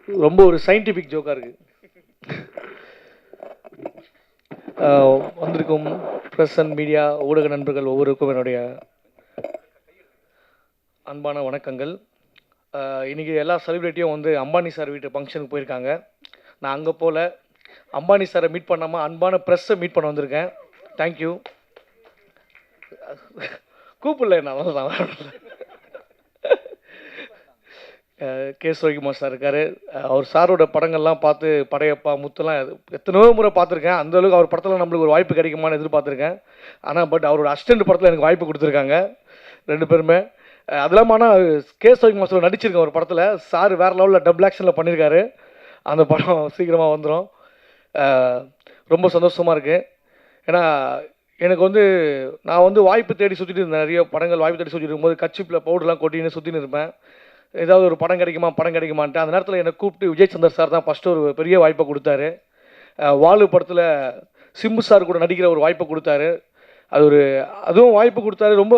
ரொம்ப ஒரு சயின்டிஃபிக் ஜோக்காக இருக்குது. வந்திருக்கும் ப்ரெஸ் அண்ட் மீடியா ஊடக நண்பர்கள் ஒவ்வொருக்கும் என்னுடைய அன்பான வணக்கங்கள். இன்றைக்கி எல்லா செலிப்ரிட்டியும் வந்து அம்பானி சார் வீட்டு ஃபங்க்ஷனுக்கு போயிருக்காங்க. நான் அங்கே போல் அம்பானி சாரை மீட் பண்ணாமல் அன்பான ப்ரெஸ்ஸை மீட் பண்ண வந்திருக்கேன். தேங்க்யூ. கூப்பிடல நான் கே. சுரவிக்குமார் சார் இருக்கார். அவர் சாரோட படங்கள்லாம் பார்த்து படையப்பா முத்துலாம் எத்தனையோ முறை பார்த்துருக்கேன். அந்தளவுக்கு அவர் படத்தில் நம்மளுக்கு ஒரு வாய்ப்பு கிடைக்குமான்னு எதிர்பார்த்துருக்கேன். ஆனால் அவரோட அசிஸ்டன்ட் படத்தில் எனக்கு வாய்ப்பு கொடுத்துருக்காங்க 2 பேருமே. அது இல்லாமல் ஆனால் கே. சுரவிக்குமார் சார் நடிச்சிருக்கேன் ஒரு படத்தில். சார் வேறு லெவலில் டபுள் ஆக்ஷனில் பண்ணியிருக்காரு. அந்த படம் சீக்கிரமாக வந்துடும். ரொம்ப சந்தோஷமாக இருக்குது. ஏன்னா எனக்கு வந்து நான் வந்து வாய்ப்பு தேடி சுற்றிட்டு இருந்தேன். நிறைய படங்கள் வாய்ப்பு தேடி சுற்றிட்டு இருக்கும்போது கச்சிப்பில் பவுடர்லாம் கொட்டின்னு சுற்றின்னு இருப்பேன். ஏதாவது ஒரு படம் கிடைக்குமான்ட்டு அந்த நேரத்தில் என்னை கூப்பிட்டு விஜய் சந்தர் சார் தான் ஃபஸ்ட்டு ஒரு பெரிய வாய்ப்பை கொடுத்தாரு. வாலு படத்தில் சிம்பு சார் கூட நடிக்கிற ஒரு வாய்ப்பை கொடுத்தாரு. அதுவும் வாய்ப்பு கொடுத்தாரு. ரொம்ப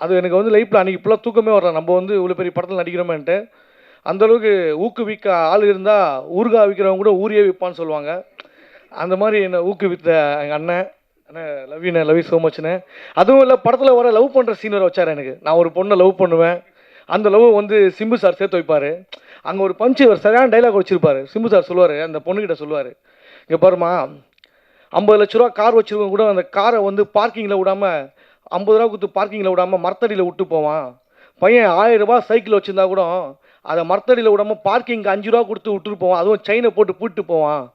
அது எனக்கு வந்து லைஃப்பில் அன்றைக்கி இப்போலாம் தூக்கமே வரல. நம்ம வந்து இவ்வளோ பெரிய படத்தில் நடிக்கிறோமேன்ட்டு அந்தளவுக்கு ஊக்குவிக்க ஆள் இருந்தால் ஊறுகாய் விற்கிறவங்க கூட ஊரியே விற்பான்னு சொல்லுவாங்க. அந்த மாதிரி என்னை ஊக்குவித்த எங்கள் அண்ணன் லவ் யூ ஸோ மச்னு. அதுவும் இல்லை, படத்தில் வர லவ் பண்ணுற சீன் வர வச்சார் எனக்கு. நான் ஒரு பொண்ணை லவ் பண்ணுவேன். அந்த லவ் வந்து சிம்பு சார் சேர்த்து வைப்பார். அங்கே ஒரு பஞ்சு ஒரு சரியான டைலாக் வச்சுருப்பார். சிம்பு சார் சொல்லுவார், அந்த பொண்ணுக்கிட்ட சொல்லுவார், இங்கே பாருமா 50 லட்ச ரூபா கார் வச்சுருக்கவங்க கூட அந்த காரை வந்து பார்க்கிங்கில் விடாமல் 50 ரூபா கொடுத்து பார்க்கிங்கில் விடாமல் மரத்தடியில் விட்டு போவான். பையன் 1000 ரூபா சைக்கிள் வச்சுருந்தா கூட அதை மரத்தடியில் விடாமல் பார்க்கிங்க்கு 5 ரூபா கொடுத்து விட்டுட்டு போவான். அதுவும் செயினை போட்டு பூட்டு போவான்.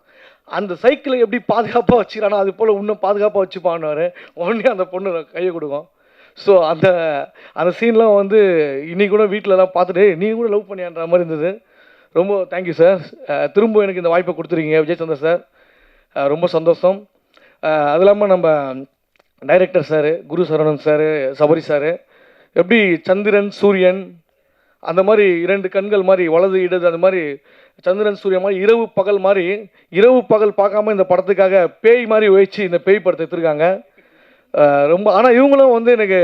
அந்த சைக்கிளை எப்படி பாதுகாப்பாக வச்சுக்கிறானோ அது போல் இன்னும் பாதுகாப்பாக வச்சுப்பான்னு உடனே அந்த பொண்ணு கையை கொடுக்கும். ஸோ அந்த சீன்லாம் வந்து இன்றைக்கி கூட வீட்டிலலாம் பார்த்துட்டு நீ கூட லவ் பண்ணியான்ற மாதிரி இருந்தது. ரொம்ப தேங்க்யூ சார். திரும்ப எனக்கு இந்த வாய்ப்பை கொடுத்துருக்கீங்க விஜய் சந்தர் சார். ரொம்ப சந்தோஷம். அது இல்லாமல் நம்ம டைரக்டர் சார் குரு சரவணன் சார், சபரி சார், எப்படி சந்திரன் சூரியன் அந்த மாதிரி 2 கண்கள் மாதிரி வலது இடது அந்த மாதிரி சந்திரன் சூரியன் மாதிரி இரவு பகல் மாதிரி இரவு பகல் பார்க்காம இந்த படத்துக்காக பேய் மாதிரி வச்சு இந்த பேய் படத்தை எடுத்துருக்காங்க. ரொம்ப ஆனால் இவங்களும் வந்து எனக்கு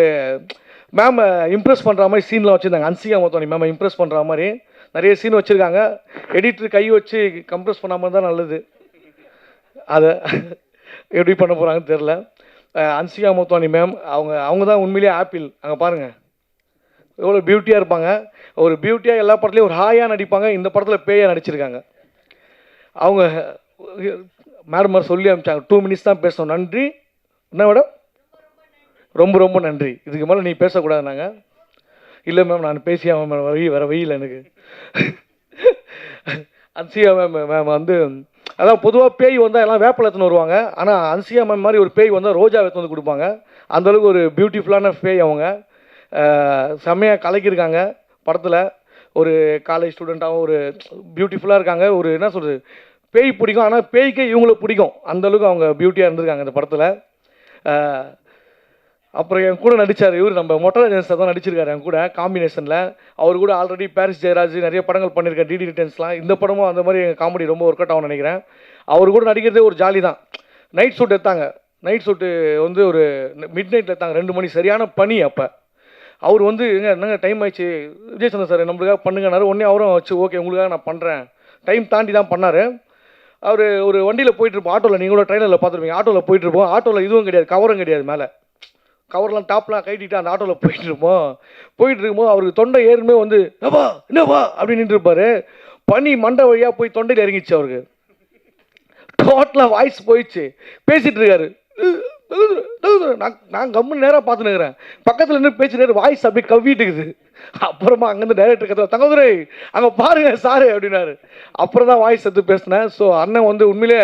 மேமை இம்ப்ரெஸ் பண்ணுற மாதிரி சீன்லாம் வச்சுருந்தாங்க. அன்சிகா மொத்தம் மேமை இம்ப்ரெஸ் பண்ணுற மாதிரி நிறைய சீன் வச்சுருக்காங்க. எடிட்டர் கை வச்சு கம்ப்ரெஸ் பண்ணாமல் தான் நல்லது. அதை எப்படி பண்ண போகிறாங்கன்னு தெரில. அன்சிகா மொத்தவானி மேம் அவங்க தான் உண்மையிலேயே ஆப்பிள். அங்கே பாருங்கள் எவ்வளோ பியூட்டியாக இருப்பாங்க. ஒரு பியூட்டியாக எல்லா படத்துலையும் ஒரு ஹாயாக நடிப்பாங்க. இந்த படத்தில் பேயாக நடிச்சிருக்காங்க. அவங்க மேடம் சொல்லி அனுப்பிச்சாங்க 2 மினிட்ஸ் தான் பேசணும். நன்றி. என்ன மேடம்? ரொம்ப ரொம்ப நன்றி. இதுக்கு மேலே நீ பேசக்கூடாது. நாங்கள் இல்லை மேம் நான் பேசியாமல் மேம் வேறு வெயில் எனக்கு. அன்சியா மேம் வந்து அதான் பொதுவாக பேய் வந்தால் எல்லாம் வேப்பில் எடுத்துன்னு வருவாங்க. ஆனால் அன்சியா மேம் மாதிரி ஒரு பேய் வந்தால் ரோஜா எடுத்து வந்து கொடுப்பாங்க. அந்தளவுக்கு ஒரு பியூட்டிஃபுல்லான பேய் அவங்க. செம்மையாக கலக்கியிருக்காங்க படத்தில். ஒரு காலேஜ் ஸ்டூடெண்ட்டாகவும் ஒரு பியூட்டிஃபுல்லாக இருக்காங்க. ஒரு என்ன சொல்கிறது, பேய் பிடிக்கும். ஆனால் பேய்க்கே இவங்களை பிடிக்கும். அந்தளவுக்கு அவங்க பியூட்டியாக இருந்திருக்காங்க இந்த படத்தில். அப்புறம் என் கூட நடித்தார் இவர் நம்ம மொட்டராஜன் சார் தான் நடிச்சிருக்காரு என் கூட காம்பினேஷனில். அவர் கூட ஆல்ரெடி பாரிஸ் ஜெயராஜ் நிறைய படங்கள் பண்ணியிருக்காரு. டிடி ரிட்டர்ன்ஸ்லாம். இந்த படமும் அந்த மாதிரி காமெடி ரொம்ப ஒர்க் அவுட் ஆகும்னு நினைக்கிறேன். அவர் கூட நடிக்கிறதே ஒரு ஜாலி தான். நைட் ஷூட் எடுத்தாங்க. நைட் ஷூட்டு வந்து ஒரு மிட் நைட்டில் எடுத்தாங்க 2 மணி. சரியான பனி. அப்போ அவர் வந்து என்னங்க டைம் ஆயிடுச்சு விஜய் சந்தர் சார் நம்மளுக்காக பண்ணுங்கன்னாரு. உடனே அவரும் வச்சு ஓகே உங்களுக்காக நான் பண்ணுறேன். டைம் தாண்டி தான் பண்ணார். அவர் ஒரு வண்டியில் போயிட்டுருப்போம். ஆட்டோவில் நீங்களோட ட்ரெயினில் பார்த்துருப்பீங்க. ஆட்டோவில் போயிட்டுருப்போம். ஆட்டோவில் இதுவும் கிடையாது, கவரும் கிடையாது. மேலே கவர்லாம் டாப்லாம் கைட்டிட்டு அந்த ஆட்டோவில் போயிட்டு இருக்கும்போது அவருக்கு தொண்டை ஏறுமே வந்து என்னவா அப்படின்னு நின்றுருப்பார். பனி மண்டை வழியாக போய் தொண்டையில் இறங்கிச்சு. அவருக்கு டோட்டலாக வாய்ஸ் போயிடுச்சு. பேசிகிட்டு இருக்காரு. நான் கம்முன்னு நேராக பார்த்துனுக்கிறேன். பக்கத்தில் இருந்து பேச்சு வாய்ஸ் அப்படியே கவ்விட்டுக்குது. அப்புறமா அங்கேருந்து டைரக்டர் கதை தங்கதுரை அங்கே பாருங்க சாரு அப்படின்னாரு. அப்புறம் தான் வாய்ஸ் எடுத்து பேசினேன். ஸோ அண்ணன் வந்து உண்மையிலே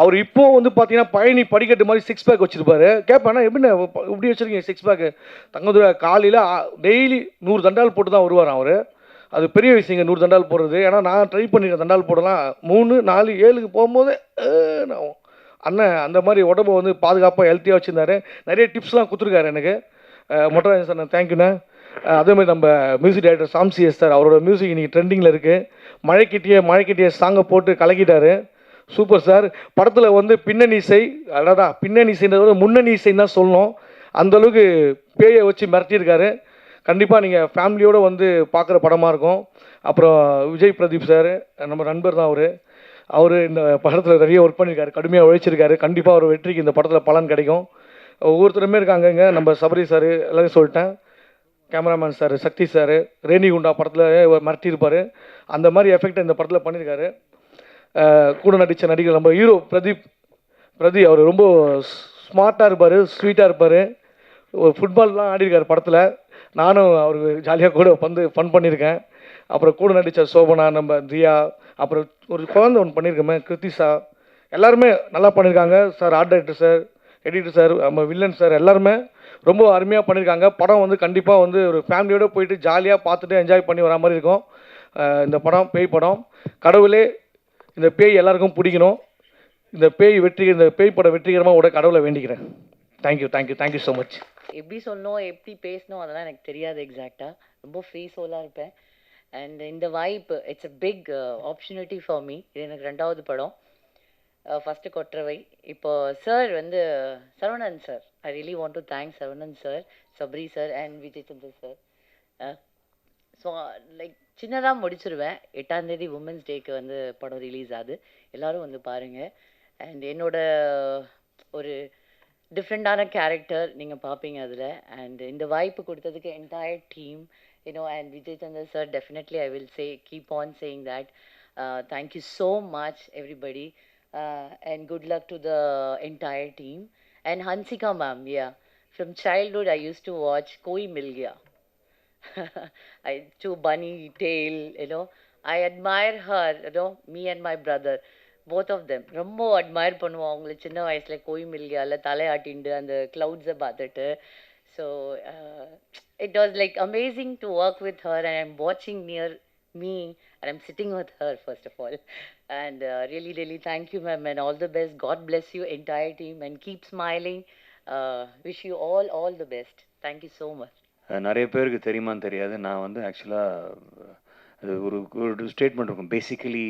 அவர் இப்போ வந்து பார்த்தீங்கன்னா பழனி படிக்கட்டு மாதிரி 6 பேக் வச்சுருப்பாரு. கேட்பேன் எப்படி இப்படி வச்சுருக்கீங்க 6 பேக்கு? தங்கதுரை காலையில் டெய்லி 100 தண்டால் போட்டு தான் வருவார் அவர். அது பெரிய விஷயங்க 100 தண்டால் போடுறது. ஏன்னா நான் ட்ரை பண்ணியிருக்கேன் தண்டால் போடலாம் 3, 4, 7க்கு போகும்போது நான் அண்ணன் அந்த மாதிரி உடம்பை வந்து பாதுகாப்பாக ஹெல்த்தியாக வச்சுருந்தாரு. நிறைய டிப்ஸ்லாம் கொடுத்துருக்காரு எனக்கு. மொட்டராஜன் சார் தேங்க்யூண்ணே. அதே மாதிரி நம்ம மியூசிக் டைரக்டர் சாம்சிஎஸ் சார், அவரோட மியூசிக் இன்றைக்கி ட்ரெண்டிங்கில் இருக்குது. மழைக்கிட்டே சாங்கை போட்டு கலக்கிட்டார். Super sir. படத்தில் வந்து பின்னணி இசை அதான் பின்னணி இசைன்றத முன்னணி இசைன்னு தான் சொல்லணும். அந்தளவுக்கு பேயை வச்சு மிரட்டியிருக்காரு. கண்டிப்பாக நீங்கள் ஃபேமிலியோடு வந்து பார்க்குற படமாக இருக்கும். அப்புறம் விஜய் பிரதீப் சார் நம்ம நண்பர் தான் அவர் இந்த படத்தில் நிறைய ஒர்க் பண்ணியிருக்காரு, கடுமையாக உழைச்சிருக்காரு. கண்டிப்பாக ஒரு வெற்றிக்கு இந்த படத்தில் பலன் கிடைக்கும். ஒவ்வொருத்தருமே இருக்காங்கங்க, நம்ம சபரி சார் எல்லாரையும் சொல்லிட்டேன், கேமராமேன் சார், சக்தி சார், ரேணிகுண்டா படத்தில் மிரட்டியிருப்பார், அந்த மாதிரி எஃபெக்ட் இந்த படத்தில் பண்ணியிருக்காரு. கூட நடித்த நடிகர் நம்ம ஹீரோ பிரதீப் அவர் ரொம்ப ஸ்மார்ட்டாக இருப்பார், ஸ்வீட்டாக இருப்பார். ஒரு ஃபுட்பால்லாம் ஆடிருக்கார் படத்தில். நானும் அவருக்கு ஜாலியாக கூட வந்து ஃபன் பண்ணியிருக்கேன். அப்புறம் கூட நடித்த சோபனா, நம்ம தியா, அப்புறம் ஒரு குழந்தை ஒன்று பண்ணியிருக்கோமே கிருத்திஷா, எல்லாருமே நல்லா பண்ணியிருக்காங்க sir. Art director sir, editor sir, நம்ம வில்லன் சார் எல்லாருமே ரொம்ப அருமையாக பண்ணியிருக்காங்க. படம் வந்து கண்டிப்பாக வந்து ஒரு ஃபேமிலியோடு போயிட்டு ஜாலியாக பார்த்துட்டு என்ஜாய் பண்ணி வரா மாதிரி இருக்கும். இந்த படம் பேய் படம். கடவுளே இந்த பேய் எல்லாருக்கும் பிடிக்கணும். இந்த பேய் படம் வெற்றிகரமாக கடவுளை வேண்டிக்கிறேன். Thank you thank you thank you so much. எப்படி சொல்லணும், எப்படி பேசணும் அதெல்லாம் எனக்கு தெரியாது எக்ஸாக்டாக. ரொம்ப ஃப்ரீ சோலாக இருப்பேன். அண்ட் இந்த வாய்ப்பு it's a big opportunity for me. இது எனக்கு 2வது படம். ஃபஸ்ட்டு கொற்றவை. இப்போ சார் வந்து Saravanan sir, I really want to thank Saravanan sir, Sabri sir and Vijay Chandar sir. So like சின்னதாக முடிச்சிருவேன். 8ஆம் தேதி உமன்ஸ் டேக்கு வந்து படம் ரிலீஸ் ஆகுது. எல்லோரும் வந்து பாருங்கள். அண்ட் என்னோட ஒரு டிஃப்ரெண்டான கேரக்டர் நீங்கள் பார்ப்பீங்க அதில். அண்ட் இந்த வாய்ப்பு கொடுத்ததுக்கு entire team, and Vijay Chandra sir, definitely I will say, keep on saying that. Thank you so much, everybody. And good luck to the entire team. And Hansika ma'am, yeah. From childhood, I used to watch Koi Mil Gaya. To Bunny Tail, I admire her, me and my brother. Both of them ரொம்ப admire பண்ணுவோம் அவங்கள. சின்ன வயசில் கோய் மில்கியால தலையாட்டிண்டு அந்த க்ளவுட்ஸை பார்த்துட்டு. So it was like amazing to work with her, and I'm watching near me and I'm sitting with her first of all. And really really thank you ma'am, and all the best. God bless you entire team and keep smiling. Wish you all the best. Thank you so much. நிறைய பேருக்கு தெரியுமான்னு தெரியாது, நான் வந்து ஆக்சுவலாக அது ஒரு statement இருக்கும், பேசிக்கலி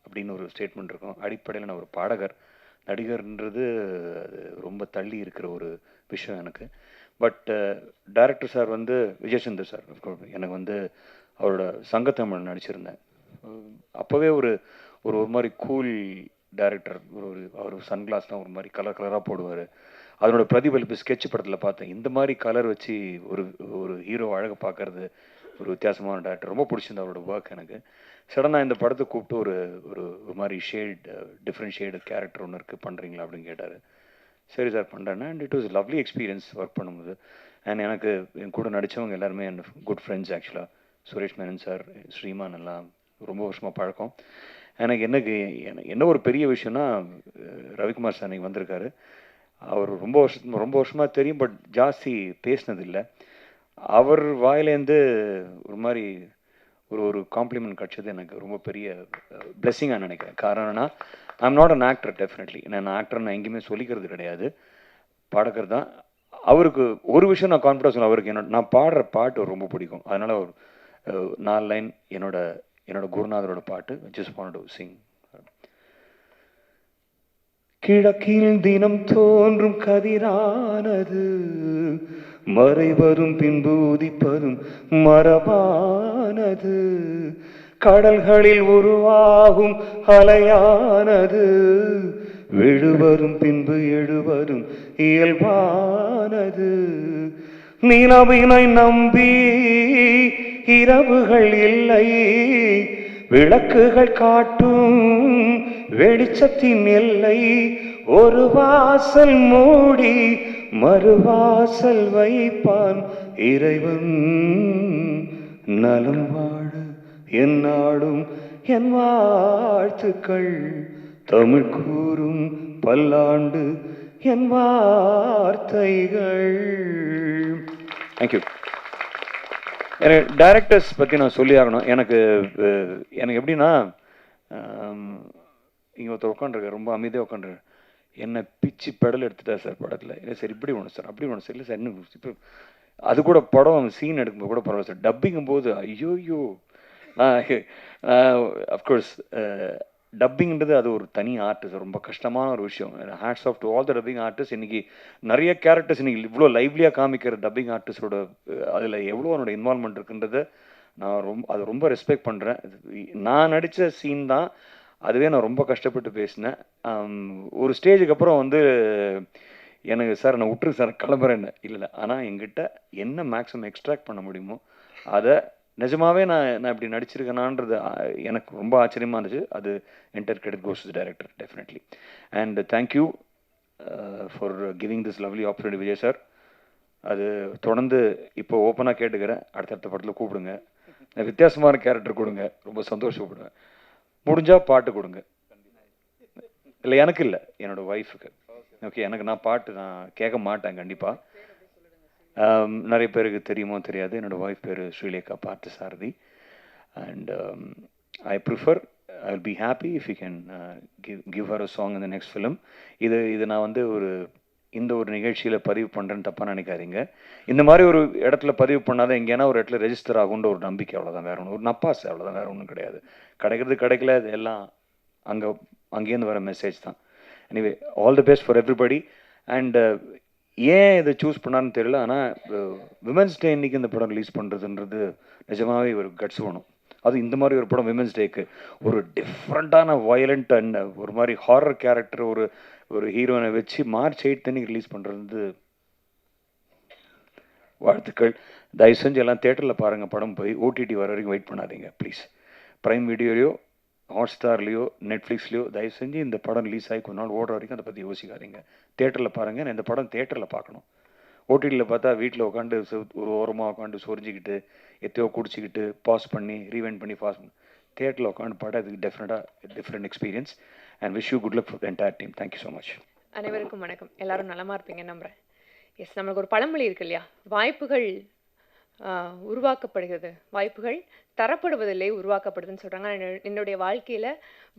அப்படின்னு ஒரு ஸ்டேட்மெண்ட் இருக்கும். அடிப்படையில் நான் ஒரு பாடகர், நடிகர்ன்றது அது ரொம்ப தள்ளி இருக்கிற ஒரு விஷயம் எனக்கு. பட் டைரக்டர் சார் வந்து விஜயசந்தர் சார், எனக்கு வந்து அவரோட சங்கத்தமிழ் நடிச்சிருந்தேன். அப்போவே ஒரு ஒரு மாதிரி கூல் டைரக்டர். அவர் சன்கிளாஸ்லாம் ஒரு மாதிரி கலராக போடுவார். அதனோட பிரதிபலிப்பு ஸ்கெட்ச் படத்தில் பார்த்தேன். இந்த மாதிரி கலர் வச்சு ஒரு ஹீரோ அழகை பார்க்கறது ஒரு வித்தியாசமான டேரக்டர். ரொம்ப பிடிச்சிருந்த அவரோட ஒர்க் எனக்கு. சடனாக இந்த படத்தை கூப்பிட்டு ஒரு ஒரு மாதிரி டிஃப்ரெண்ட் ஷேடு கேரக்டர் ஒன்று இருக்குது, பண்ணுறீங்களா அப்படின்னு கேட்டார். சரி சார் பண்ணுறேன்னா. And it was lovely experience work பண்ணும்போது. அண்ட் எனக்கு என் கூட நடித்தவங்க எல்லாருமே என் குட் ஃப்ரெண்ட்ஸ் ஆக்சுவலாக. சுரேஷ் மேனன் சார், ஸ்ரீமான் எல்லாம் ரொம்ப வருஷமாக பழக்கம். எனக்கு என்ன ஒரு பெரிய விஷயம்னா, ரவிக்குமார் சார் அன்றைக்கி வந்திருக்காரு. அவர் ரொம்ப வருஷமாக தெரியும், பட் ஜாஸ்தி பேசினதில்லை. அவர் வாயிலேருந்து ஒரு மாதிரி ஒரு காம்ப்ளிமெண்ட் கிடச்சது எனக்கு ரொம்ப பெரிய பிளெஸ்ஸிங்காக நினைக்கிறேன். காரணம்னா, I'm not an actor definitely. நான் ஆக்டர் நான் எங்கேயுமே சொல்லிக்கிறது கிடையாது, பாடகர் தான். அவருக்கு ஒரு விஷயம் நான் கான்ஃபிடன்ஸ் சொல்ல, அவருக்கு நான் பாடுற பாட்டு ரொம்ப பிடிக்கும். அதனால் ஒரு 4 லைன் என்னோட குருநாதரோட பாட்டு ஜஸ்ட் வாண்ட் டு சிங். கிழக்கில் தினம் தோன்றும் கதிரானது மறைவரும் பின்பு உதிப்பதும் மரபானது, கடல்களில் உருவாகும் அலையானது விழுவரும் பின்பு எழுவரும் இயல்பானது. நிலவினை நம்பி இரவுகள் இல்லை, விளக்குகள் காட்டும் வெளிச்சத்தின் எல்லை. ஒரு வாசல் மூடி மறுவாசல் வைப்பான் இறைவன். நலம் வாழ என் நாடும் என் வாழ்த்துக்கள், தமிழ் கூறும் பல்லாண்டு என் வார்த்தைகள். தேங்க்யூ. எனக்கு டைரக்டர்ஸ் பற்றி நான் சொல்லி ஆகணும். எனக்கு எப்படின்னா, இங்கே ஒருத்தர் உட்காந்துருக்கார், ரொம்ப அமைதியாக உட்காந்துருக்கார். என்னை பிச்சு பெடல் எடுத்துட்டா சார் படத்தில். இல்லை சார் இப்படி ஒன்று சார், அப்படி ஒன்று சார், இல்லை சார் இன்னும் இப்போ அது கூட படம் சீன் எடுக்கும்போது கூட பரவாயில்ல சார், டப்பிங்கும் போது ஐயோயோ. நான் அஃப்கோர்ஸ் டப்பிங்கிறது அது ஒரு தனி ஆர்டிஸ்ட், ரொம்ப கஷ்டமான ஒரு விஷயம். Hats off to all the dubbing artist. இன்னைக்கு நிறைய கேரக்டர்ஸ் இன்னைக்கு இவ்வளோ லைவ்லியாக காமிக்கிற டப்பிங் ஆர்டிஸ்டோட அதில் எவ்வளோ அவனோட இன்வால்மெண்ட் இருக்குன்றத நான் அதை ரொம்ப ரெஸ்பெக்ட் பண்ணுறேன். நான் நடித்த சீன் தான், அதுவே நான் ரொம்ப கஷ்டப்பட்டு பேசினேன். ஒரு ஸ்டேஜுக்கு அப்புறம் வந்து எனக்கு சார் நான் விட்டுரு சார் கிளம்புறேன்னு இல்லை, ஆனால் எங்கிட்ட என்ன மேக்ஸிமம் எக்ஸ்ட்ராக்ட் பண்ண முடியுமோ அதை நிஜமாவே நான் இப்படி நடிச்சிருக்கேனான்றது எனக்கு ரொம்ப ஆச்சரியமாக இருந்துச்சு. அது entire credit goes to the director definitely. And thank you for giving this lovely opportunity Vijay sir. அது தொடர்ந்து இப்போ ஓப்பனாக கேட்டுக்கிறேன், அடுத்தடுத்த படத்தில் கூப்பிடுங்க, வித்தியாசமான கேரக்டர் கொடுங்க, ரொம்ப சந்தோஷப்படுவேன். முடிஞ்சால் பாட்டு கொடுங்க. இல்லை எனக்கு இல்லை, என்னோடய ஒய்ஃபுக்கு. ஓகே, எனக்கு நான் பாட்டு நான் கேட்க மாட்டேன் கண்டிப்பாக. நிறைய பேருக்கு தெரியுமோ தெரியாது, என்னோடய ஒய்ஃப் பேர் Srilekha Parthasarathy. And I prefer, I will be happy if you can give her a song in the next film. இது நான் வந்து இந்த ஒரு நிகழ்ச்சியில் பதிவு பண்ணுறேன்னு தப்பாக நினைக்காதீங்க. இந்த மாதிரி ஒரு இடத்துல பதிவு பண்ணாதான் எங்கேனா ஒரு இடத்துல ரெஜிஸ்டர் ஆகுன்ற ஒரு நம்பிக்கை, அவ்வளோதான், வேறு ஒன்று, ஒரு நப்பாசு, அவ்வளோதான், வேறு ஒன்றும் கிடையாது. கிடைக்கிறது கிடைக்கல, இது எல்லாம் அங்கேருந்து வர மெசேஜ் தான். Anyway, all the best for everybody. And ஏன் இதை சூஸ் பண்ணான்னு தெரியல, ஆனால் விமென்ஸ் டே இன்னைக்கு இந்த படம் ரிலீஸ் பண்ணுறதுன்றது நிஜமாகவே ஒரு கட்ஸ் வேணும். அது இந்த மாதிரி ஒரு படம் விமென்ஸ் டேக்கு ஒரு டிஃப்ரெண்ட்டான வயலண்ட் அண்ட் ஒரு மாதிரி ஹாரர் கேரக்டர் ஒரு ஹீரோயினை வச்சு March 8 அன்னைக்கு ரிலீஸ் பண்ணுறது வாழ்த்துக்கள். தயவு செஞ்சு எல்லாம் தேட்டரில் பாருங்கள் படம், போய் ஓடிடி வர வரைக்கும் வெயிட் பண்ணாதீங்க ப்ளீஸ். ப்ரைம் வீடியோலையோ ஹாட்ஸ்டார்லேயோ நெட்ஃப்ளிக்ஸ்லையோ தயவு செஞ்சு இந்த படம் ரிலீஸ் ஆகி கொஞ்ச நாள் ஓடுற வரைக்கும் அதை பற்றி யோசிக்காதீங்க. தேட்டரில் பாருங்கள். இந்த படம் தேட்டரில் பார்க்கணும். ஓடிடியில் பார்த்தா வீட்டில் உட்காந்து ஒரு ஓரமாக உட்காந்து சொரிஞ்சிக்கிட்டு எத்தையோ குடிச்சிக்கிட்டு பாஸ் பண்ணி ரீவைண்ட் பண்ணி பாஸ் பண்ணி தேட்டரில் உட்காந்து பாட அதுக்கு different experience. And wish you good luck for the entire team. Thank you so much. அனைவருக்கும் வணக்கம். எல்லாரும் நலமாக இருப்பீங்க நம்புகிறேன். எஸ், நம்மளுக்கு ஒரு பழமொழி இருக்கு இல்லையா, வாய்ப்புகள் உருவாக்கப்படுகிறது, வாய்ப்புகள் தரப்படுவதில்லை, உருவாக்கப்படுதுன்னு சொல்கிறாங்க. என்னுடைய வாழ்க்கையில்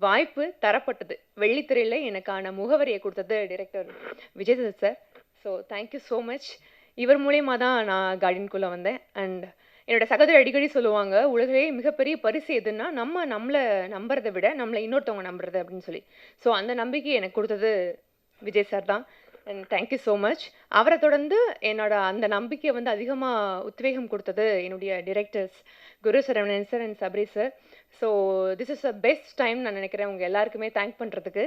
வாய்ப்பு தரப்பட்டது. வெள்ளித்திரையில் எனக்கான முகவரியை கொடுத்தது director Vijay sir. So thank you so much. இவர் மூலியமாக தான் நான் கார்டியனுக்குள்ளே வந்தேன். அண்ட் என்னோடய சகோதரி அடிக்கடி சொல்லுவாங்க, உலகிலேயே மிகப்பெரிய பரிசு எதுன்னா நம்மளை நம்புறதை விட நம்மளை இன்னொருத்தவங்க நம்புறது அப்படின்னு சொல்லி. ஸோ அந்த நம்பிக்கை எனக்கு கொடுத்தது விஜய் சார் தான். And thank you so much. அவரை தொடர்ந்து அந்த நம்பிக்கையை வந்து அதிகமாக உத்வேகம் கொடுத்தது என்னுடைய directors Guru Saravanan sir and Sabari sir. So this is a best time நான் நினைக்கிறேன் உங்கள் எல்லாருக்குமே தேங்க் பண்ணுறதுக்கு.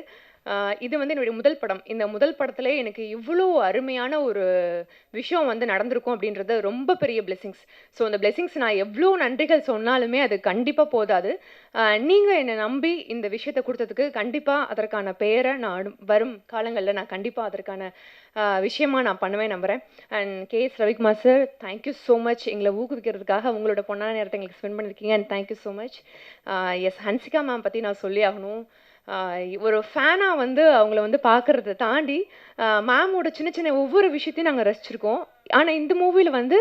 இது வந்து என்னுடைய முதல் படம். இந்த முதல் படத்துல எனக்கு இவ்வளோ அருமையான ஒரு விஷயம் வந்து நடந்திருக்கும் அப்படின்றது ரொம்ப பெரிய பிளெஸிங்ஸ். ஸோ அந்த பிளெஸிங்ஸ் நான் எவ்வளோ நன்றிகள் சொன்னாலுமே அது கண்டிப்பாக போதாது. நீங்கள் என்னை நம்பி இந்த விஷயத்தை கொடுத்ததுக்கு கண்டிப்பாக அதற்கான பெயரை நான் வரும் காலங்களில் நான் கண்டிப்பாக அதற்கான விஷயமா நான் பண்ணுவேன் நம்புகிறேன். And KS Ravikumar sir, thank you so much. எங்களை ஊக்குவிக்கிறதுக்காக உங்களோட பொண்ணான நேரத்தை எங்களுக்கு ஸ்பெண்ட் பண்ணியிருக்கீங்க. And thank you so much. Yes, Hansika ma'am பற்றி நான் சொல்லி ஆகணும். ஒரு ஃபேனாக வந்து அவங்கள வந்து பார்க்குறத தாண்டி மேமோட சின்ன சின்ன ஒவ்வொரு விஷயத்தையும் நாங்கள் ரசிச்சிருக்கோம். ஆனால் இந்த மூவியில் வந்து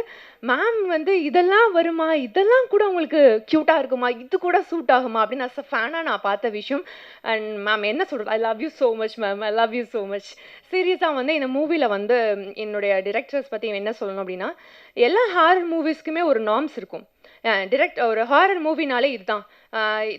மேம் வந்து இதெல்லாம் வருமா, இதெல்லாம் கூட உங்களுக்கு க்யூட்டாக இருக்குமா, இது கூட சூட் ஆகுமா அப்படின்னு அஸ் அ ஃபேனாக நான் பார்த்த விஷயம். அண்ட் மேம் என்ன சொல்கிறது, I love you so much ma'am, I love you so much. சீரியஸாக வந்து இந்த மூவியில் வந்து என்னுடைய டிரெக்டர்ஸ் பற்றி என்ன சொல்லணும் அப்படின்னா, எல்லா ஹாரர் மூவிஸ்க்குமே ஒரு நார்ம்ஸ் இருக்கும். ஒரு ஹாரர் மூவினாலே இதுதான்,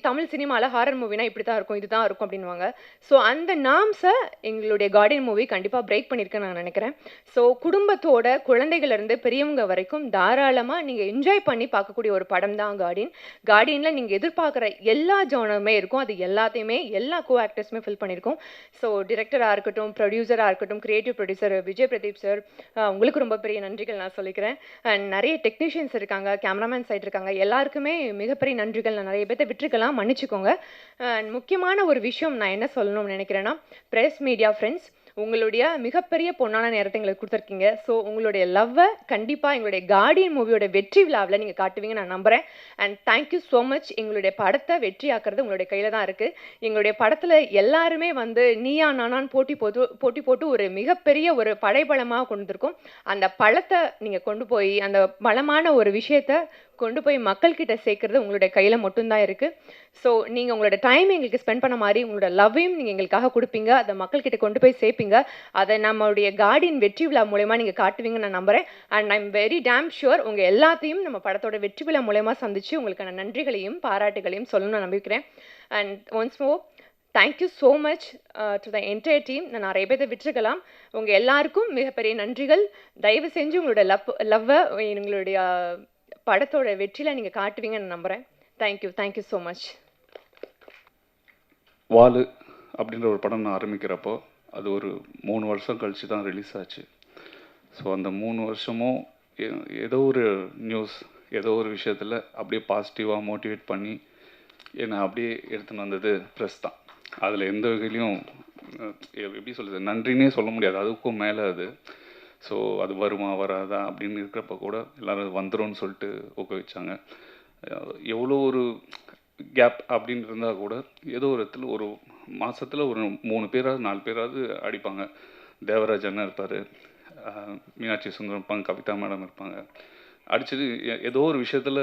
தமிழ் சினிமாவில் ஹாரர் மூவினா இப்படி தான் இருக்கும், இதுதான் இருக்கும் அப்படின்வாங்க. ஸோ அந்த நார்ம்ஸை எங்களுடைய கார்டியன் மூவி கண்டிப்பாக பிரேக் பண்ணியிருக்கேன்னு நான் நினைக்கிறேன். ஸோ குடும்பத்தோட குழந்தைகள்லேருந்து பெரியவங்க வரைக்கும் தாராளமாக நீங்கள் என்ஜாய் பண்ணி பார்க்கக்கூடிய ஒரு படம் தான் கார்டியன். கார்டியனில் நீங்கள் எதிர்பார்க்குற எல்லா ஜானருமே இருக்கும். அது எல்லாத்தையுமே எல்லா கோ ஆக்டர்ஸுமே ஃபில் பண்ணியிருக்கோம். ஸோ டிரெக்டராக இருக்கட்டும், ப்ரொடியூசராக இருக்கட்டும், creative producer Vijay Pradeep sir, உங்களுக்கு ரொம்ப பெரிய நன்றிகள் நான் சொல்லிக்கிறேன். அண்ட் நிறைய டெக்னீஷியன்ஸ் இருக்காங்க, கேமராமேன் சைடு இருக்காங்க, எல்லாருக்குமே மிகப்பெரிய நன்றிகள். நான் நிறைய பேர்த்த விட்டுருக்கலாம், மன்னிச்சுக்கோங்க. முக்கியமான ஒரு விஷயம் நான் என்ன சொல்லணும்னு நினைக்கிறேன்னா, ப்ரெஸ் மீடியா ஃப்ரெண்ட்ஸ், உங்களுடைய மிகப்பெரிய பொன்னான நேரத்தை எங்களுக்கு கொடுத்துருக்கீங்க. ஸோ உங்களுடைய லவ்வை கண்டிப்பாக எங்களுடைய கார்டியன் மூவியோட வெற்றி விழாவில் நீங்கள் காட்டுவீங்க நான் நம்புகிறேன். And thank you so much. எங்களுடைய படத்தை வெற்றி ஆக்குறது உங்களுடைய கையில் தான் இருக்குது. எங்களுடைய படத்தில் எல்லாருமே வந்து நீயா நானான்னு போட்டி போட்டு ஒரு மிகப்பெரிய ஒரு படைபலமாக கொண்டு வந்திருக்கோம். அந்த பழத்தை நீங்கள் கொண்டு போய் அந்த பலமான ஒரு விஷயத்தை கொண்டு போய் மக்கள்கிட்ட சேர்க்கறது உங்களுடைய கையில் மட்டும்தான் இருக்குது. ஸோ நீங்கள் உங்களோட டைம் எங்களுக்கு ஸ்பெண்ட் பண்ண மாதிரி உங்களோட லவ்வையும் நீங்கள் எங்களுக்காக கொடுப்பீங்க, அதை மக்கள்கிட்ட கொண்டு போய் சேர்ப்பீங்க. அதை நம்மளுடைய கார்டியன் வெற்றி விழா மூலயமா நீங்கள் காட்டுவீங்கன்னு நான் நம்புகிறேன். And I'm very dam sure உங்கள் எல்லாத்தையும் நம்ம படத்தோட வெற்றி விழா மூலயமா சந்தித்து உங்களுக்கான நன்றிகளையும் பாராட்டுகளையும் சொல்லணும்னு நம்பிக்கிறேன். And once more thank you so much to the entire team. நான் நிறைய பேரை விட்டுருக்கலாம். உங்கள் எல்லாருக்கும் மிகப்பெரிய நன்றிகள். தயவு செஞ்சு உங்களோட லவ்வை எங்களுடைய படத்தோட வெற்றியில் நீங்கள் காட்டுவீங்கன்னு நான் நம்புகிறேன். Thank you so much. வாலு அப்படின்ற ஒரு படம் நான் ஆரம்பிக்கிறப்போ அது ஒரு 3 வருஷம் கழித்து தான் ரிலீஸ் ஆச்சு. ஸோ அந்த 3 வருஷமும் ஏதோ ஒரு நியூஸ், ஏதோ ஒரு விஷயத்தில் அப்படியே பாசிட்டிவாக மோட்டிவேட் பண்ணி என்னை அப்படியே எடுத்துன்னு வந்தது ப்ரெஸ் தான். அதில் எந்த வகையிலையும் எப்படி சொல்கிறது, நன்றினே சொல்ல முடியாது, அதுக்கும் மேலே அது. ஸோ அது வருமா வராதா அப்படின்னு இருக்கிறப்ப கூட எல்லோரும் வந்துடும்னு சொல்லிட்டு ஊக்குவிச்சாங்க. எவ்வளோ ஒரு கேப் அப்படின்னு இருந்தால் கூட ஏதோ ஒரு இடத்துல ஒரு மாதத்தில் ஒரு 3 பேராவது 4 பேராவது அடிப்பாங்க. தேவராஜ் அண்ணன் இருப்பார், மீனாட்சி சுந்தரம் இருப்பாங்க, கவிதா மேடம் இருப்பாங்க. அடிச்சது ஏதோ ஒரு விஷயத்தில்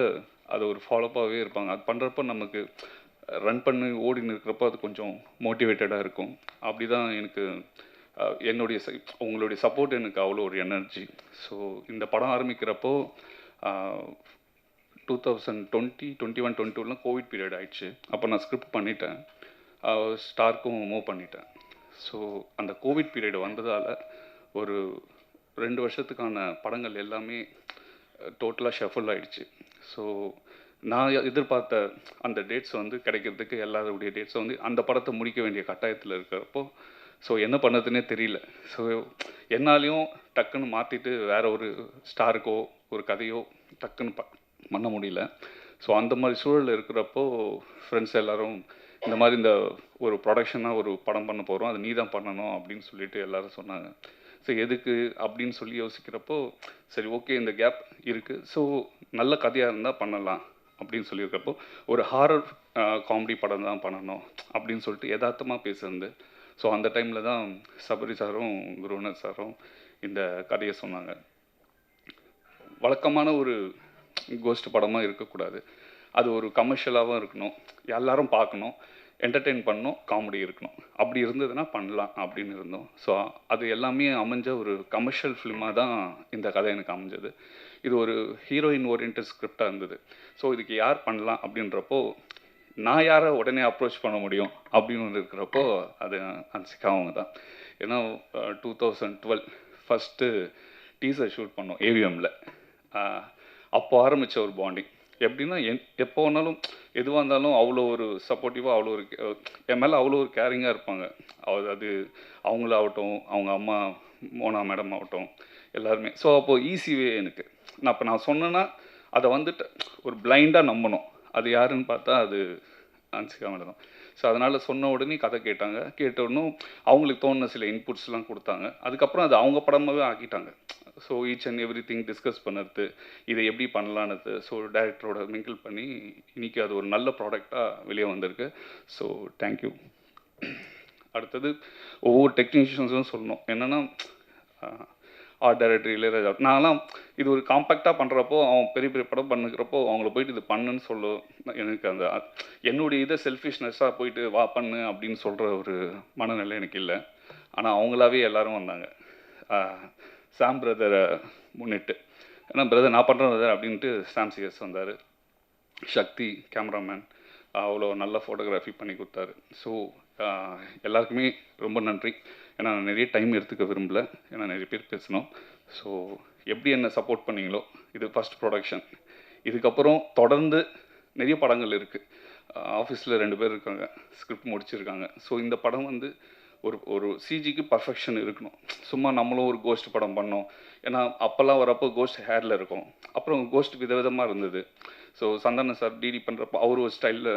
அது ஒரு ஃபாலோப்பாகவே இருப்பாங்க. அது பண்ணுறப்ப நமக்கு ரன் பண்ணி ஓடின்னு இருக்கிறப்போ அது கொஞ்சம் மோட்டிவேட்டடாக இருக்கும். அப்படி தான் எனக்கு என்னுடைய உங்களுடைய சப்போர்ட் எனக்கு அவ்வளோ ஒரு எனர்ஜி. ஸோ இந்த படம் ஆரம்பிக்கிறப்போ 2020, 21, 22 கோவிட் பீரியட் ஆயிடுச்சு. அப்போ நான் ஸ்கிரிப்ட் பண்ணிட்டேன், ஸ்டார்க்கும் மூவ் பண்ணிட்டேன். ஸோ அந்த கோவிட் பீரியட் வந்ததால் ஒரு 2 வருஷத்துக்கான படங்கள் எல்லாமே டோட்டலாக ஷஃபிள் ஆகிடுச்சு. ஸோ நான் எதிர்பார்த்த அந்த டேட்ஸ் வந்து கிடைக்கிறதுக்கு எல்லாருடைய டேட்ஸை வந்து அந்த படத்தை முடிக்க வேண்டிய கட்டாயத்தில் இருக்கிறப்போ ஸோ என்ன பண்ணதுன்னே தெரியல. ஸோ என்னாலையும் டக்குன்னு மாற்றிட்டு வேறு ஒரு ஸ்டாருக்கோ ஒரு கதையோ டக்குன்னு பண்ண முடியல. ஸோ அந்த மாதிரி சூழல் இருக்கிறப்போ ஃப்ரெண்ட்ஸ் எல்லோரும் இந்த மாதிரி இந்த ஒரு ப்ரொடக்ஷனாக ஒரு படம் பண்ண போகிறோம், அது நீ தான் பண்ணணும் அப்படின்னு சொல்லிட்டு எல்லோரும் சொன்னாங்க. ஸோ எதுக்கு அப்படின்னு சொல்லி யோசிக்கிறப்போ சரி ஓகே இந்த கேப் இருக்குது, ஸோ நல்ல கதையாக இருந்தால் பண்ணலாம் அப்படின்னு சொல்லியிருக்கிறப்போ ஒரு ஹாரர் காமெடி படம் தான் பண்ணணும் அப்படின்னு சொல்லிட்டு யதார்த்தமாக பேசுறது. ஸோ அந்த டைமில் தான் சபரி சாரும் குருநாத் சாரும் இந்த கதையை சொன்னாங்க. வழக்கமான ஒரு கோஸ்ட் படமாக இருக்கக்கூடாது, அது ஒரு கமர்ஷியலாகவும் இருக்கணும், எல்லாரும் பார்க்கணும், என்டர்டெயின் பண்ணணும், காமெடி இருக்கணும், அப்படி இருந்ததுன்னா பண்ணலாம் அப்படின்னு இருந்தோம். ஸோ அது எல்லாமே அமைஞ்ச ஒரு கமர்ஷியல் ஃபிலிமாக தான் இந்த கதை எனக்கு அமைஞ்சது. இது ஒரு ஹீரோயின் ஓரியன்டட் ஸ்கிரிப்டாக இருந்தது. ஸோ இதுக்கு யார் பண்ணலாம் அப்படின்றப்போ நான் யாரை உடனே அப்ரோச் பண்ண முடியும் அப்படின்னு இருக்கிறப்போ அது ஹன்சிகா அவங்க தான். ஏன்னா 2012 ஃபஸ்ட்டு டீசர் ஷூட் பண்ணோம் ஏவிஎம்மில். அப்போ ஆரம்பித்த ஒரு பாண்டிங் எப்படின்னா எப்போ வேணாலும் எதுவாக இருந்தாலும் அவ்வளோ ஒரு சப்போர்ட்டிவாக, அவ்வளோ ஒரு என் மேலே அவ்வளோ ஒரு கேரிங்காக இருப்பாங்க. அது அவங்களாகட்டும், அவங்க அம்மா மோனா மேடம் ஆகட்டும், எல்லாருமே. ஸோ அப்போது ஈஸிவே எனக்கு நான் சொன்னேன்னா அதை வந்துட்டு ஒரு பிளைண்டாக நம்பணும், அது யாருன்னு பார்த்தா அது ஹன்சிகா மேடம் தான். ஸோ அதனால் சொன்ன உடனே கதை கேட்டாங்க, கேட்ட உடனும் அவங்களுக்கு தோணுன சில இன்புட்ஸ்லாம் கொடுத்தாங்க. அதுக்கப்புறம் அது அவங்க படமாகவே ஆக்கிட்டாங்க. So each and every thing discuss பண்ணுறது, இதை எப்படி பண்ணலான்னு. ஸோ டைரக்டரோட மிங்கிள் பண்ணி இன்றைக்கி அது ஒரு நல்ல ப்ராடக்டாக வெளியே வந்திருக்கு. So thank you. அடுத்தது ஒவ்வொரு டெக்னீஷியன்ஸும் சொல்லணும். என்னென்னா ஆர்ட் டைரக்டர் இளையராஜா, நான்லாம் இது ஒரு காம்பேக்டாக பண்ணுறப்போ அவன் பெரிய பெரிய படம் பண்ணுக்கிறப்போ அவங்கள போயிட்டு இது பண்ணுன்னு சொல்ல எனக்கு அந்த என்னுடைய இதை செல்ஃபிஷ்னஸ்ஸாக போயிட்டு வா பண்ணு அப்படின்னு சொல்கிற ஒரு மனநிலை எனக்கு இல்லை. ஆனால் அவங்களாவே எல்லோரும் வந்தாங்க சாம் பிரதரை முன்னிட்டு. ஏன்னா பிரதர் நான் பண்ணுறேன் பிரதர் அப்படின்ட்டு சாம் சிஎஸ் வந்தார். சக்தி கேமராமேன் அவ்வளோ நல்ல ஃபோட்டோகிராஃபி பண்ணி கொடுத்தாரு. ஸோ எல்லாருக்குமே ரொம்ப நன்றி. ஏன்னா நான் நிறைய டைம் எடுத்துக்க விரும்பலை, ஏன்னா நிறைய பேர் பேசணும். ஸோ எப்படி என்ன சப்போர்ட் பண்ணீங்களோ, இது ஃபஸ்ட் ப்ரொடக்ஷன். இதுக்கப்புறம் தொடர்ந்து நிறைய படங்கள் இருக்குது. ஆஃபீஸில் 2 பேர் இருக்காங்க, ஸ்கிரிப்ட் முடிச்சிருக்காங்க. ஸோ இந்த படம் வந்து ஒரு சிஜிக்கு பர்ஃபெக்ஷன் இருக்கணும். சும்மா நம்மளும் ஒரு கோஸ்ட் படம் பண்ணோம், ஏன்னா அப்போல்லாம் வரப்போ கோஸ்ட் ஹேரில் இருக்கும், அப்புறம் கோஸ்ட் விதவிதமாக இருந்தது. ஸோ சந்தான சார் டிடி பண்ணுறப்போ அவர் ஒரு ஸ்டைலில்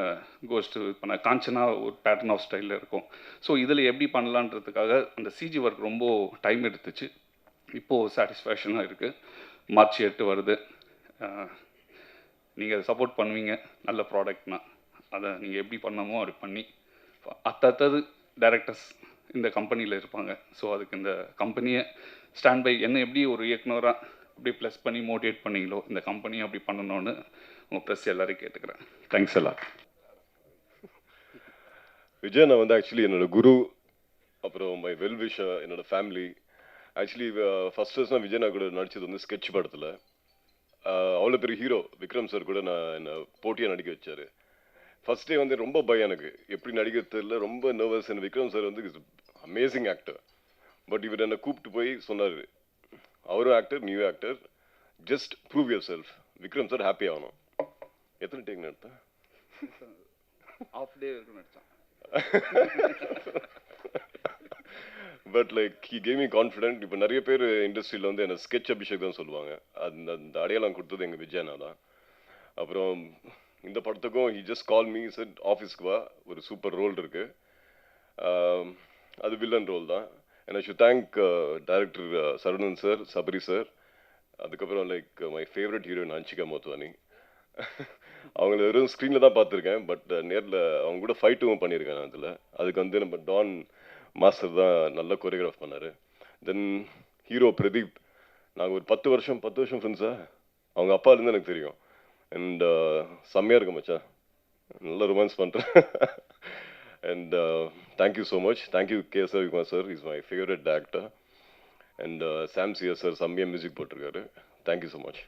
கோஸ்ட்டு பண்ண, காஞ்சனா ஒரு பேட்டர்ன் ஆஃப் ஸ்டைலில் இருக்கும். ஸோ இதில் எப்படி பண்ணலான்றதுக்காக அந்த சிஜி ஒர்க் ரொம்ப டைம் எடுத்துச்சு. இப்போது சாட்டிஸ்ஃபேக்ஷனாக இருக்குது. மார்ச் 8 வருது. நீங்கள் சப்போர்ட் பண்ணுவீங்க, நல்ல ப்ராடக்ட்னா அதை நீங்கள் எப்படி பண்ணமோ அப்படி பண்ணி அத்தது டைரக்டர்ஸ் இந்த கம்பெனியில் இருப்பாங்க. ஸோ அதுக்கு இந்த கம்பெனியை ஸ்டாண்ட் பை என்ன எப்படி ஒரு இயக்குனராக அப்படி ப்ளஸ் பண்ணி மோட்டிவேட் பண்ணிங்களோ இந்த கம்பெனியை அப்படி பண்ணணும்னு உங்கள் ப்ரெஸ் எல்லோரும் கேட்டுக்கிறேன். தேங்க்ஸ் எல்லாம். விஜய் நான் வந்து ஆக்சுவலி என்னோட குரு, அப்புறம் மை வெல் விஷர், என்னோட ஃபேமிலி. ஆக்சுவலி ஃபர்ஸ்ட் நான் விஜய் நான் கூட நடித்தது வந்து ஸ்கெட்ச் படத்தில். அவ்வளோ பெரிய ஹீரோ விக்ரம் சார் கூட நான் என்னை போட்டியாக நடிக்க வச்சார். ஃபர்ஸ்ட் டே வந்து ரொம்ப பயம் எனக்கு, எப்படி நடிக்கிறது தெரியல, ரொம்ப நர்வஸ். அண்ட் விக்ரம் சார் வந்து இஸ் அமேசிங் ஆக்டர். பட் இவர் என்னை கூப்பிட்டு போய் சொன்னார், அவரும் actor, new actor, just prove yourself. Vikram sir happy ஆகணும். எத்தனை டேக் நடத்தேன்? ஆஃப் டே வரைக்கும் நடிச்சான். But like he gave me confident. இப்போ நிறைய பேர் இண்டஸ்ட்ரியில் வந்து என்ன ஸ்கெட்ச் அபிஷேக் தான் சொல்லுவாங்க. அந்த அந்த அடையாளம் கொடுத்தது எங்கள் விஜயனா தான். அப்புறம் இந்த படத்துக்கும் he just call me, sir ஆஃபீஸ்க்கு வா, ஒரு சூப்பர் ரோல் இருக்கு, அது வில்லன் ரோல் தான். And I should thank director Saravanan sir, Sabari sir, அதுக்கப்புறம் like my favourite heroine Hansika Motwani. அவங்கள வெறும் ஸ்க்ரீனில் தான் பார்த்துருக்கேன், பட் நேரில் அவங்க கூட ஃபைட்டும் பண்ணியிருக்கேன் நான் அதில். அதுக்கு வந்து நம்ம டான் மாஸ்டர் தான் நல்ல கொரியோகிராஃப் பண்ணார். தென் ஹீரோ பிரதீப், நாங்கள் ஒரு 10 வருஷம் ஃப்ரெண்ட்ஸா, அவங்க அப்பாலேருந்து எனக்கு தெரியும். அண்ட் செம்மையாக இருக்கு மச்சான், நல்லா ரொமான்ஸ் பண்ணுறேன். And thank you so much. Thank you K S Ravikumar sir, is my favourite actor. And Sam CS sir செம்மையாக மியூசிக் போட்டிருக்காரு. Thank you so much.